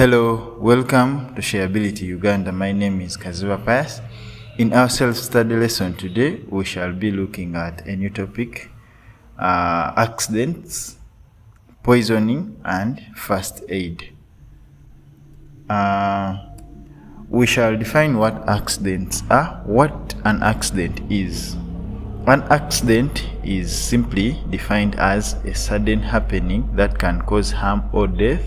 Hello, welcome to Shareability Uganda. My name is Kaziba Pius. In our self-study lesson today, we shall be looking at a new topic, accidents, poisoning, and first aid. We shall define what accidents are, what an accident is. An accident is simply defined as a sudden happening that can cause harm or death,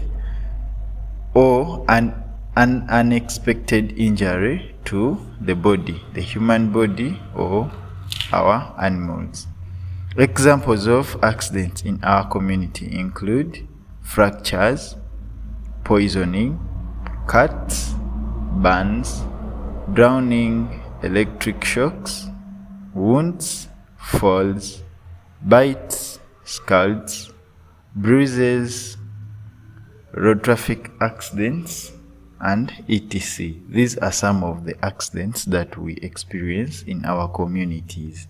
or an unexpected injury to the body, the human body or our animals. Examples of accidents in our community include fractures, poisoning, cuts, burns, drowning, electric shocks, wounds, falls, bites, scalds, bruises, road traffic accidents, and etc. These are some of the accidents that we experience in our communities.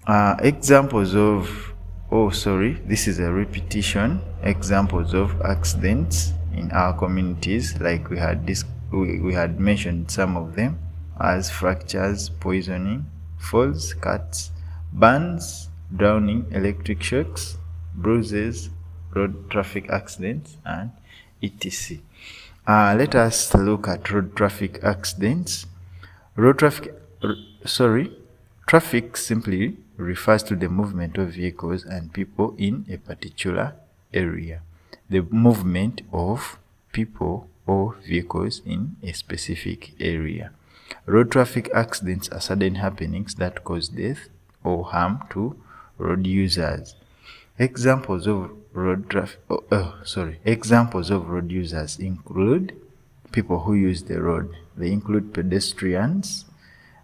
Examples of, this is a repetition. Examples of accidents in our communities, like we had mentioned some of them, as fractures, poisoning, falls, cuts, burns, drowning, electric shocks, bruises, road traffic accidents, and etc. Let us look at road traffic accidents. Traffic simply refers to the movement of vehicles and people in a particular area. The movement of people or vehicles in a specific area. Road traffic accidents are sudden happenings that cause death or harm to road users. Examples of road users include people who use the road. They include pedestrians.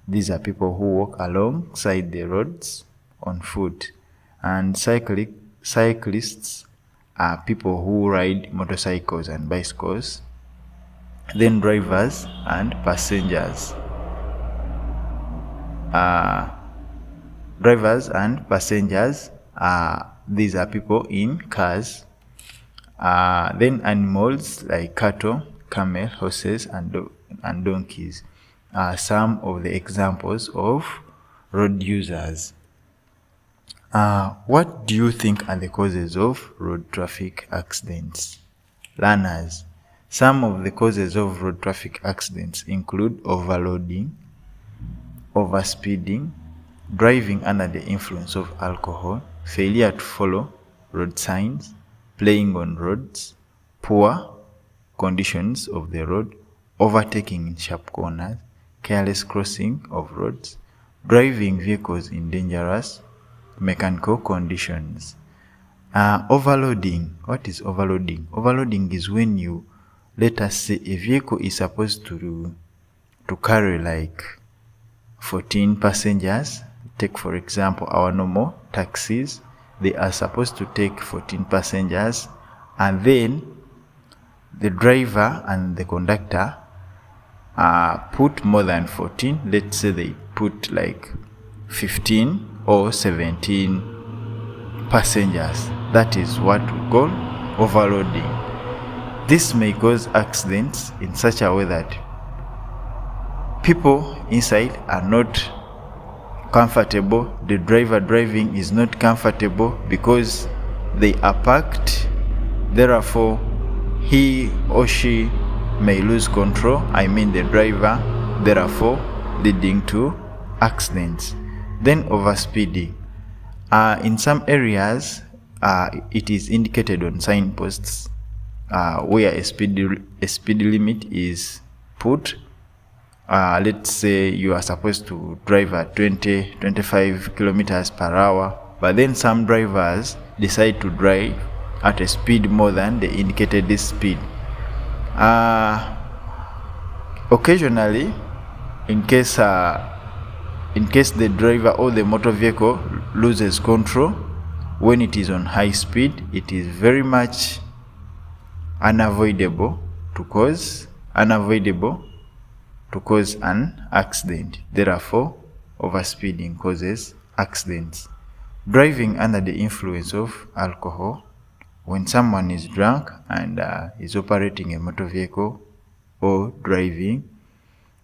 These are people who walk alongside the roads on foot. And cyclists are people who ride motorcycles and bicycles. Then drivers and passengers. These are people in cars. Then animals like cattle, camel, horses, and donkeys are some of the examples of road users. What do you think are the causes of road traffic accidents? Learners. Some of the causes of road traffic accidents include overloading, overspeeding, driving under the influence of alcohol, failure to follow road signs, playing on roads, poor conditions of the road, overtaking in sharp corners, careless crossing of roads, driving vehicles in dangerous mechanical conditions. Overloading. What is overloading? Overloading is when you, let us say, a vehicle is supposed to carry like 14 passengers. Take, for example, our normal taxis. They are supposed to take 14 passengers, and then the driver and the conductor put more than 14. Let's say they put like 15 or 17 passengers. That is what we call overloading. This may cause accidents in such a way that people inside are not comfortable. The driver driving is not comfortable because they are packed. Therefore, he or she may lose control. The driver, therefore leading to accidents. Then overspeeding. In some areas, it is indicated on signposts where a speed limit is put. Let's say you are supposed to drive at 20-25 kilometers per hour, but then some drivers decide to drive at a speed more than the indicated speed. Occasionally, in case the driver or the motor vehicle loses control when it is on high speed, it is very much unavoidable to cause an accident. Therefore, overspeeding causes accidents. Driving under the influence of alcohol when someone is drunk and is operating a motor vehicle or driving,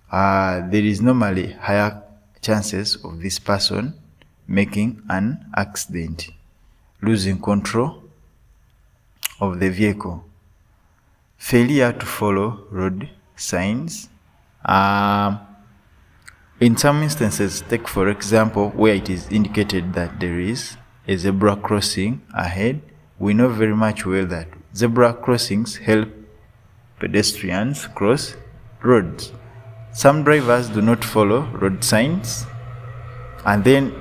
there is normally higher chances of this person making an accident, losing control of the vehicle. Failure to follow road signs. In some instances, take for example where it is indicated that there is a zebra crossing ahead. We know very much well that zebra crossings help pedestrians cross roads. Some drivers do not follow road signs, and then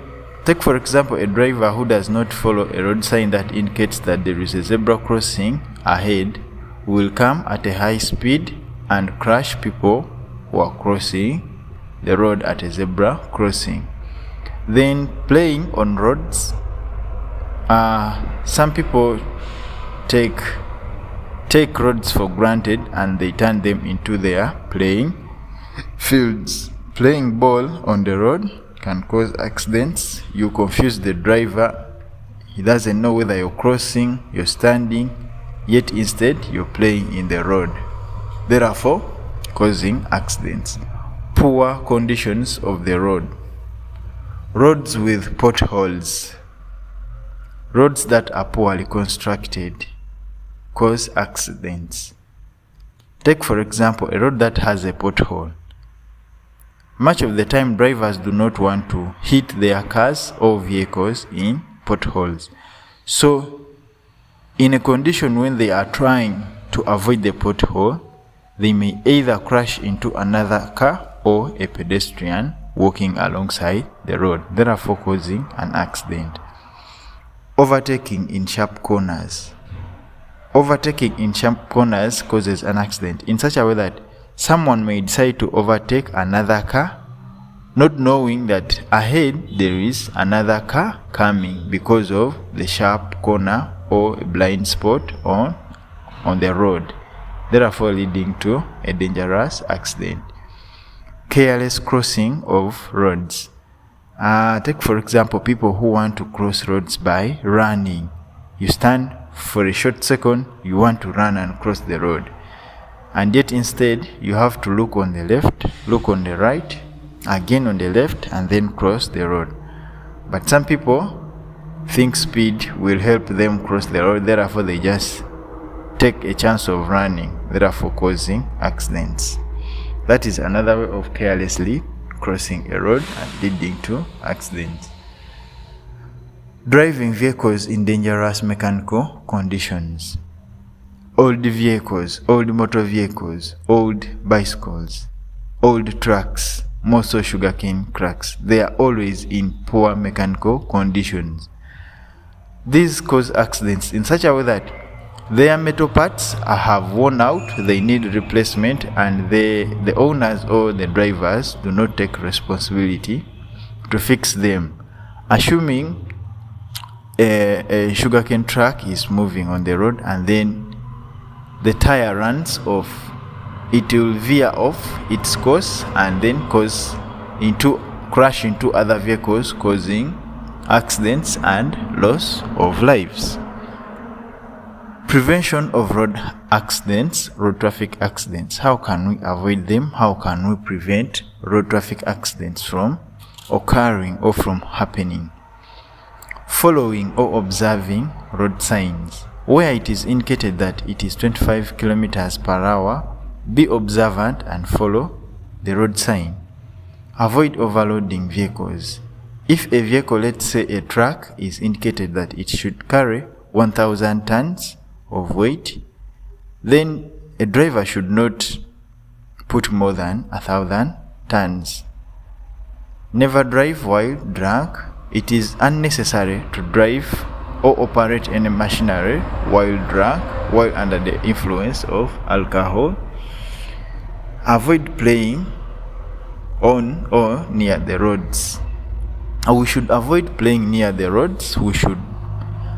take for example a driver who does not follow a road sign that indicates that there is a zebra crossing ahead will come at a high speed and crush people who are crossing the road at a zebra crossing. Then playing on roads. Some people take roads for granted and they turn them into their playing fields. Playing ball on the road can cause accidents. You confuse the driver. He doesn't know whether you're crossing, you're standing, yet instead you're playing in the road, therefore causing accidents. Poor conditions of the road. Roads with potholes. Roads that are poorly constructed cause accidents. Take for example a road that has a pothole. Much of the time drivers do not want to hit their cars or vehicles in potholes. So in a condition when they are trying to avoid the pothole, they may either crash into another car or a pedestrian walking alongside the road, therefore causing an accident. Overtaking in sharp corners. Overtaking in sharp corners causes an accident in such a way that someone may decide to overtake another car, not knowing that ahead there is another car coming because of the sharp corner or a blind spot on the road, therefore leading to a dangerous accident. Careless crossing of roads. Take for example people who want to cross roads by running. You stand for a short second, you want to run and cross the road, and yet instead you have to look on the left, look on the right, again on the left, and then cross the road. But some people think speed will help them cross the road, therefore they just take a chance of running, therefore causing accidents. That is another way of carelessly crossing a road and leading to accidents. Driving vehicles in dangerous mechanical conditions. Old vehicles, old motor vehicles, old bicycles, old trucks, more so sugarcane cracks, they are always in poor mechanical conditions. These cause accidents in such a way that their metal parts have worn out, they need replacement, and the owners or the drivers do not take responsibility to fix them. Assuming a sugarcane truck is moving on the road and then the tire runs off, it will veer off its course and then crash into other vehicles, causing accidents and loss of lives. Prevention of road accidents, road traffic accidents. How can we avoid them? How can we prevent road traffic accidents from occurring or from happening? Following or observing road signs. Where it is indicated that it is 25 kilometers per hour, be observant and follow the road sign. Avoid overloading vehicles. If a vehicle, let's say a truck, is indicated that it should carry 1,000 tons of weight, then a driver should not put more than 1,000 tons. Never drive while drunk. It is unnecessary to drive or operate any machinery while drunk, while under the influence of alcohol. Avoid playing on or near the roads. We should avoid playing near the roads. We should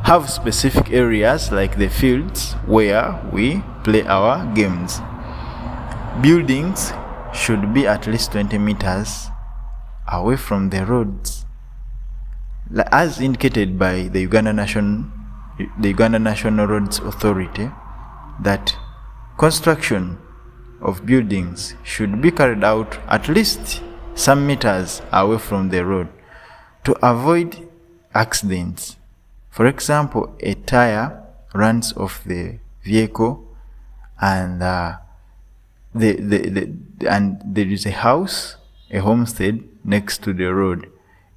have specific areas like the fields where we play our games. Buildings should be at least 20 meters away from the roads, as indicated by the Uganda National the Uganda National Roads Authority, that construction of buildings should be carried out at least some meters away from the road to avoid accidents. For example, a tire runs off the vehicle and and there is a house, a homestead next to the road.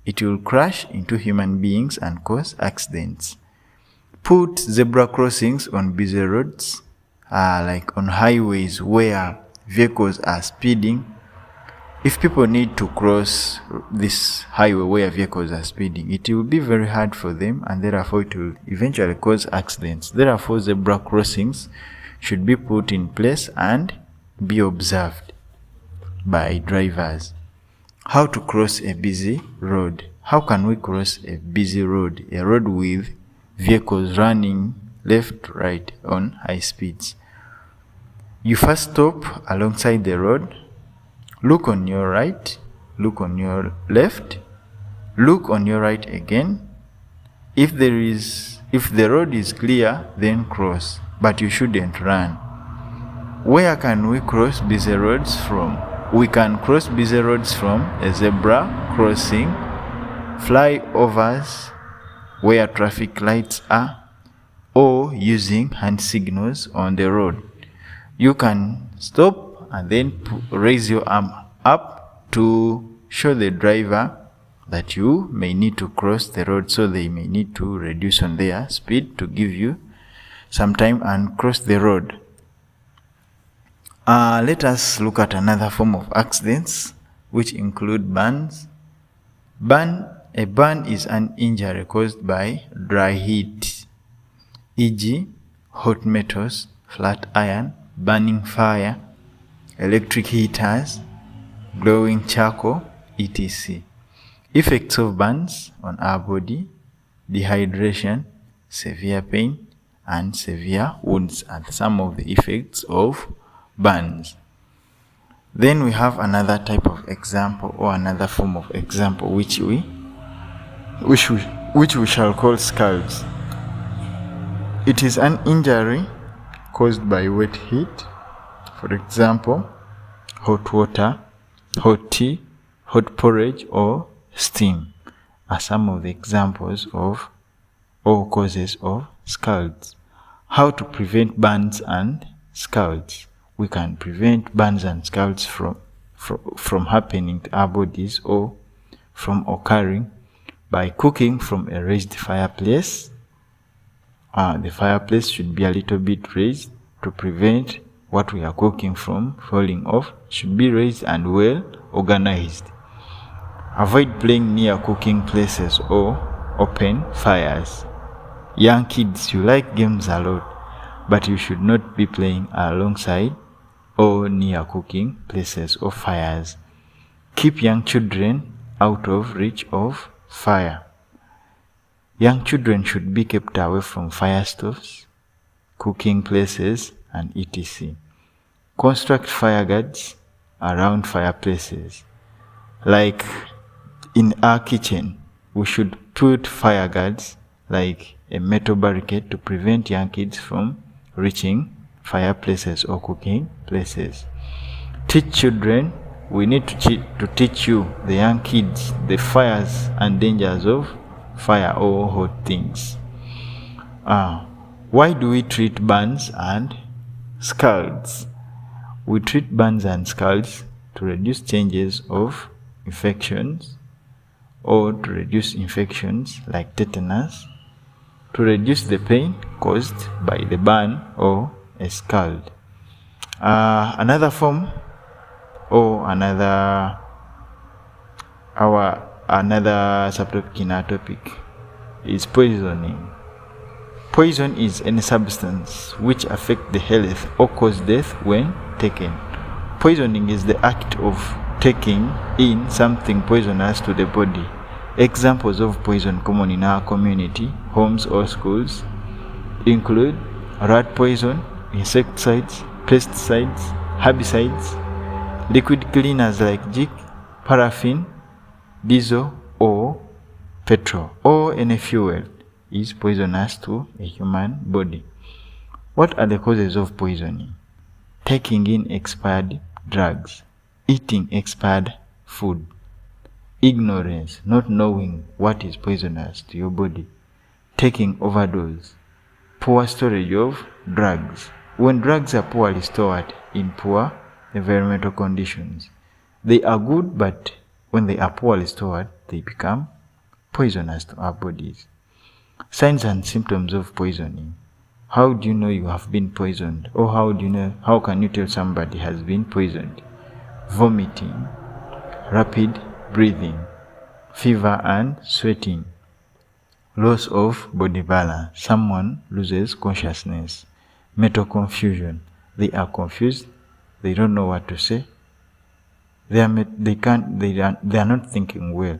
It will crash into human beings and cause accidents. Put zebra crossings on busy roads, like on highways where vehicles are speeding. If people need to cross this highway where vehicles are speeding, it will be very hard for them, and therefore it will eventually cause accidents. Therefore, zebra crossings should be put in place and be observed by drivers. How to cross a busy road? How can we cross a busy road? A road with vehicles running left, right on high speeds. You first stop alongside the road, look on your right, look on your left, look on your right again. If the road is clear, then cross, but you shouldn't run. Where can we cross busy roads from? We can cross busy roads from a zebra crossing, flyovers where traffic lights are, or using hand signals on the road. You can stop and then raise your arm up to show the driver that you may need to cross the road, so they may need to reduce on their speed to give you some time and cross the road. Let us look at another form of accidents, which include burns. A burn is an injury caused by dry heat, e.g. hot metals, flat iron, burning fire, electric heaters, glowing charcoal, etc. Effects of burns on our body: dehydration, severe pain, and severe wounds are some of the effects of burns. Then we have another type of example, or another form of example, which we shall call scalds. It is an injury caused by wet heat. For example, hot water, hot tea, hot porridge, or steam are some of the examples of or causes of scalds. How to prevent burns and scalds? We can prevent burns and scalds from happening to our bodies or from occurring by cooking from a raised fireplace. The fireplace should be a little bit raised to prevent what we are cooking from falling off. It should be raised and well organized. Avoid playing near cooking places or open fires. Young kids, you like games a lot, but you should not be playing alongside or near cooking places or fires. Keep young children out of reach of fire. Young children should be kept away from fire stoves, cooking places, and etc. Construct fire guards around fireplaces. Like in our kitchen, we should put fire guards like a metal barricade to prevent young kids from reaching fireplaces or cooking places. Teach children. We need to teach you, the young kids, the fires and dangers of fire or hot things. Why do we treat burns and scalds? We treat burns and scalds to reduce changes of infections, or to reduce infections like tetanus, to reduce the pain caused by the burn or a scald. Another form or another subtopic in our topic is poisoning. Poison is any substance which affects the health or cause death when taken. Poisoning is the act of taking in something poisonous to the body. Examples of poison common in our community, homes or schools include rat poison, insecticides, pesticides, herbicides, liquid cleaners like jik, paraffin, diesel or petrol, or any fuel. is poisonous to a human body. What are the causes of poisoning? Taking in expired drugs, eating expired food, ignorance, not knowing what is poisonous to your body, taking overdose, poor storage of drugs. When drugs are poorly stored in poor environmental conditions, they are good, but when they are poorly stored, they become poisonous to our bodies. Signs and symptoms of poisoning. How do you know you have been poisoned? Or how can you tell somebody has been poisoned? Vomiting, rapid breathing, fever and sweating, loss of body balance. Someone loses consciousness. Mental confusion. They are confused. They don't know what to say. They are not thinking well.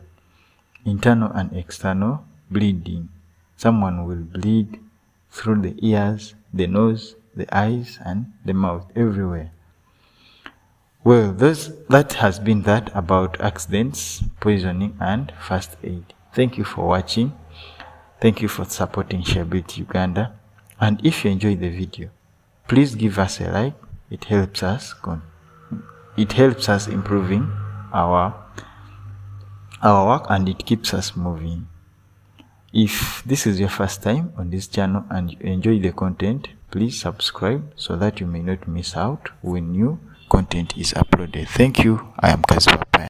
Internal and external bleeding. Someone will bleed through the ears, the nose, the eyes, and the mouth, everywhere. Well, that has been that about accidents, poisoning, and first aid. Thank you for watching. Thank you for supporting Shareability Uganda. And if you enjoyed the video, please give us a like. It helps us improving our work, and it keeps us moving. If this is your first time on this channel and you enjoy the content, please subscribe so that you may not miss out when new content is uploaded. Thank you. I am Kazi Papa.